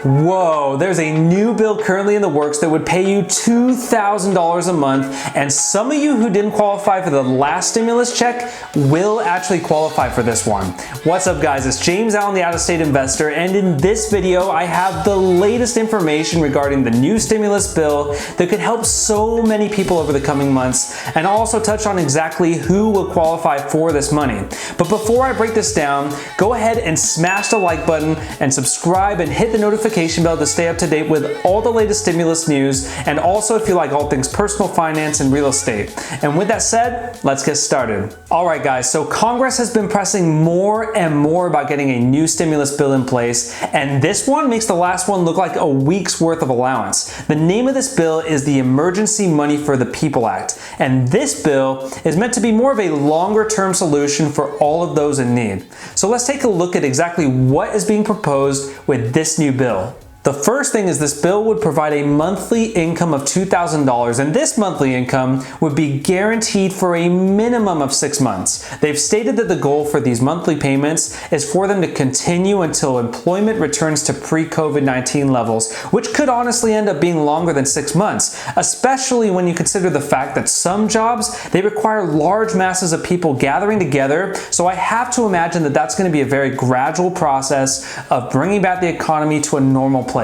Whoa, there's a new bill currently in the works that would pay you $2,000 a month, and some of you who didn't qualify for the last stimulus check will actually qualify for this one. What's up guys, it's James Allen, the out-of-state investor, and in this video I have the latest information regarding the new stimulus bill that could help so many people over the coming months, and I'll also touch on exactly who will qualify for this money. But before I break this down, go ahead and smash the like button and subscribe and hit the notification bell to stay up to date with all the latest stimulus news, and also if you like all things personal finance and real estate. And with that said, let's get started. Alright guys, so Congress has been pressing more and more about getting a new stimulus bill in place, and this one makes the last one look like a week's worth of allowance. The name of this bill is the Emergency Money for the People Act, and this bill is meant to be more of a longer term solution for all of those in need. So let's take a look at exactly what is being proposed with this new bill. The first thing is this bill would provide a monthly income of $2,000, and this monthly income would be guaranteed for a minimum of 6 months. They've stated that the goal for these monthly payments is for them to continue until employment returns to pre-COVID-19 levels, which could honestly end up being longer than 6 months, especially when you consider the fact that some jobs, they require large masses of people gathering together, so I have to imagine that that's going to be a very gradual process of bringing back the economy to a normal place.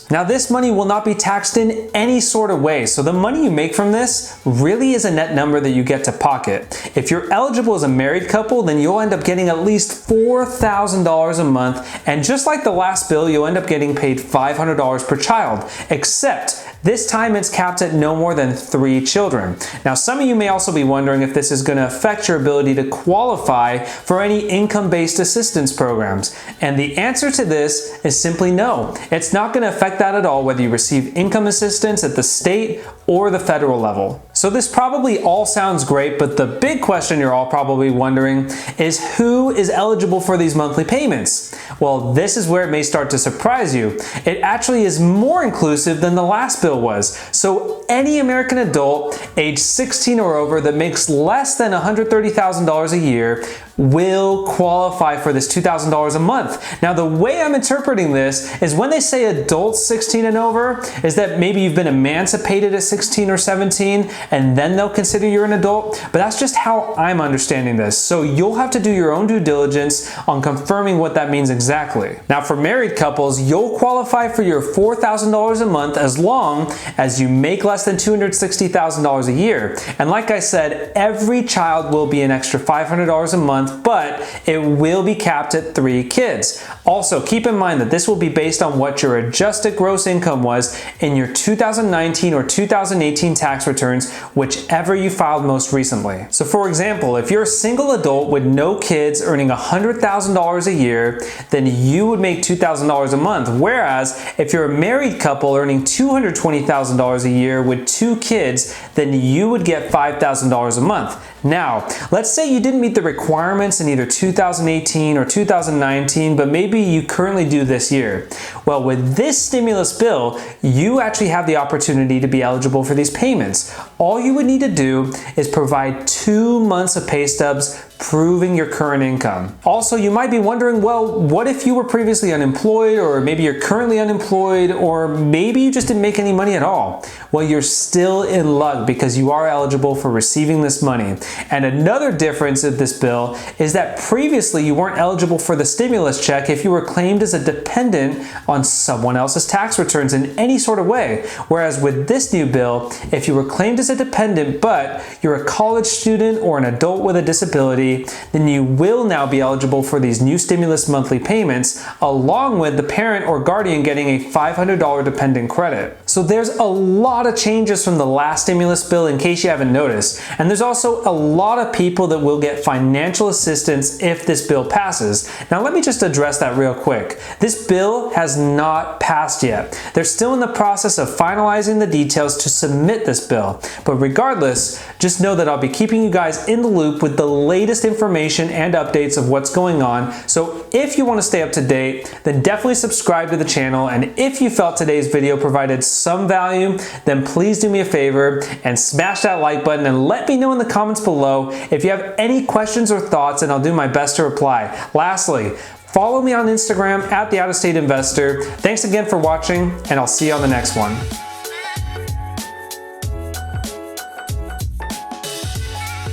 Now this money will not be taxed in any sort of way, so the money you make from this really is a net number that you get to pocket. If you're eligible as a married couple, then you'll end up getting at least $4,000 a month, and just like the last bill, you'll end up getting paid $500 per child, except this time it's capped at no more than 3 children. Now some of you may also be wondering if this is going to affect your ability to qualify for any income-based assistance programs, and the answer to this is simply no. It's not going to affect that at all whether you receive income assistance at the state or the federal level. So this probably all sounds great, but the big question you're all probably wondering is who is eligible for these monthly payments? Well, this is where it may start to surprise you. It actually is more inclusive than the last bill was. So any American adult age 16 or over that makes less than $130,000 a year will qualify for this $2,000 a month. Now the way I'm interpreting this is when they say adults 16 and over, is that maybe you've been emancipated at 16 or 17 and then they'll consider you're an adult, but that's just how I'm understanding this. So you'll have to do your own due diligence on confirming what that means exactly. Now for married couples, you'll qualify for your $4,000 a month as long as you make less than $260,000 a year. And like I said, every child will be an extra $500 a month, but it will be capped at 3 kids. Also, keep in mind that this will be based on what your adjusted gross income was in your 2019 or 2018 tax returns, whichever you filed most recently. So for example, if you're a single adult with no kids earning $100,000 a year, then you would make $2,000 a month. Whereas if you're a married couple earning $220,000 a year with 2 kids, then you would get $5,000 a month. Now, let's say you didn't meet the requirements in either 2018 or 2019, but maybe you currently do this year. Well, with this stimulus bill, you actually have the opportunity to be eligible for these payments. All you would need to do is provide 2 months of pay stubs proving your current income. Also, you might be wondering, well, what if you were previously unemployed, or maybe you're currently unemployed, or maybe you just didn't make any money at all? Well, you're still in luck because you are eligible for receiving this money. And another difference of this bill is that previously you weren't eligible for the stimulus check if you were claimed as a dependent on someone else's tax returns in any sort of way. Whereas with this new bill, if you were claimed as a dependent but you're a college student or an adult with a disability, then you will now be eligible for these new stimulus monthly payments, along with the parent or guardian getting a $500 dependent credit. So there's a lot of changes from the last stimulus bill in case you haven't noticed. And there's also a lot of people that will get financial assistance if this bill passes. Now let me just address that real quick. This bill has not passed yet. They're still in the process of finalizing the details to submit this bill. But regardless, just know that I'll be keeping you guys in the loop with the latest information and updates of what's going on. So if you want to stay up to date, then definitely subscribe to the channel. And if you felt today's video provided some value, then please do me a favor and smash that like button and let me know in the comments below if you have any questions or thoughts, and I'll do my best to reply. Lastly, Follow me on Instagram at The Out of State Investor. Thanks again for watching, and I'll see you on the next one.